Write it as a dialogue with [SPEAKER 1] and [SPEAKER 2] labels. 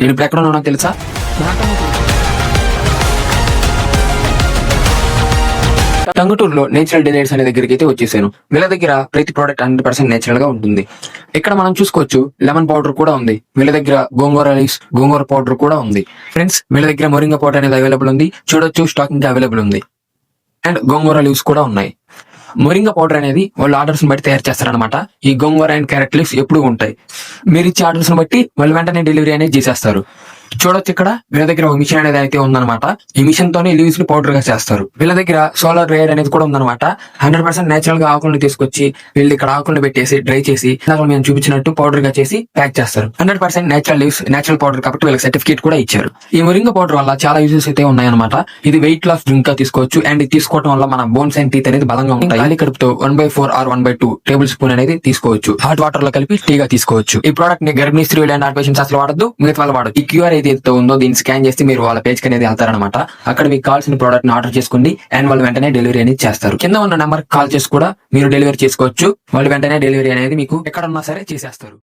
[SPEAKER 1] నేను ఇప్పుడు ఎక్కడ ఉన్నానో తెలుసా? టంగుటూరులో నేచురల్ డిలైట్స్ అనే దగ్గరికి అయితే వచ్చేసాను. వీళ్ళ దగ్గర ప్రతి ప్రోడక్ట్ 100% నేచురల్ గా ఉంటుంది. ఇక్కడ మనం చూసుకోవచ్చు లెమన్ పౌడర్ కూడా ఉంది. వీళ్ళ దగ్గర గోంగూర లీవ్స్, గోంగూర పౌడర్ కూడా ఉంది. ఫ్రెండ్స్, వీళ్ళ దగ్గర మొరింగా పౌడర్ అనేది అవైలబుల్ ఉంది. చూడొచ్చు, స్టాకింగ్ అవైలబుల్ ఉంది. అండ్ గోంగూర లీవ్స్ కూడా ఉన్నాయి. మొరింగా పౌడర్ అనేది వాళ్ళు ఆర్డర్స్ బట్టి తయారు చేస్తారనమాట. ఈ గోంగూర అండ్ క్యారెట్ లీవ్స్ ఎప్పుడు ఉంటాయి. మీరు ఇచ్చే ఆర్డర్స్ బట్టి వాళ్ళు వెంటనే డెలివరీ అనేది చేసేస్తారు. చూడొచ్చు, ఇక్కడ వీళ్ళ దగ్గర ఒక మిషన్ అనేది అయితే ఉందన్నమాట. ఈ మిషన్ తోనే లీవ్స్ ని పౌడర్ గా చేస్తారు. వీళ్ళ దగ్గర సోలార్ డ్రైయర్ అనేది కూడా ఉందన్నమాట. 100% నేచురల్ గా ఆకులను తీసుకొచ్చి వీళ్ళు ఇక్కడ ఆకులను పెట్టేసి డ్రై చేసి మేము చూపించినట్టు పౌడర్ గా చేసి ప్యాక్ చేస్తారు. 100% నేచురల్ లీవ్స్, నేచురల్ పౌడర్ కాబట్టి వీళ్ళకి సర్టిఫికేట్ కూడా ఇచ్చారు. ఈ మొరింగా పౌడర్ వల్ల చాలా యూజెస్ అయితే ఉన్నాయన్నమాట. ఇది వెయిట్ లాస్ డ్రింక్ గా తీసుకోవచ్చు. అండ్ ఇది తీసుకోవడం వల్ల మన బోన్స్ అండ్ టీత్ అనేది బలంగా ఉంటాయి. ఖాళీ కడుపుతో 1/4 ఆర్ 1/2 టేబుల్ స్పూన్ అనేది తీసుకోవచ్చు. హాట్ వాటర్ లో కలిపి టీగా తీసుకోవచ్చు. ఈ ప్రోడక్ట్ ని గర్భిణీ స్త్రీలు అండ్ పేషెంట్స్ అసలు వాడద్దు, మిగతా వాళ్ళు వాడదు. ఈ క్యూఆర్ ఏదైతే ఉందో దీన్ని స్కాన్ చేస్తే మీరు వాళ్ళ పేజ్ కి అనేది వెళ్తారనమాట. అక్కడ మీకు కావాల్సిన ప్రోడక్ట్ ని ఆర్డర్ చేసుకోండి అండ్ వాళ్ళు వెంటనే డెలివరీ అనేది చేస్తారు. కింద ఉన్న నెంబర్ కాల్ చేసి కూడా మీరు డెలివరీ చేసుకోవచ్చు. వాళ్ళు వెంటనే డెలివరీ అనేది మీకు ఎక్కడున్నా సరే చేసేస్తారు.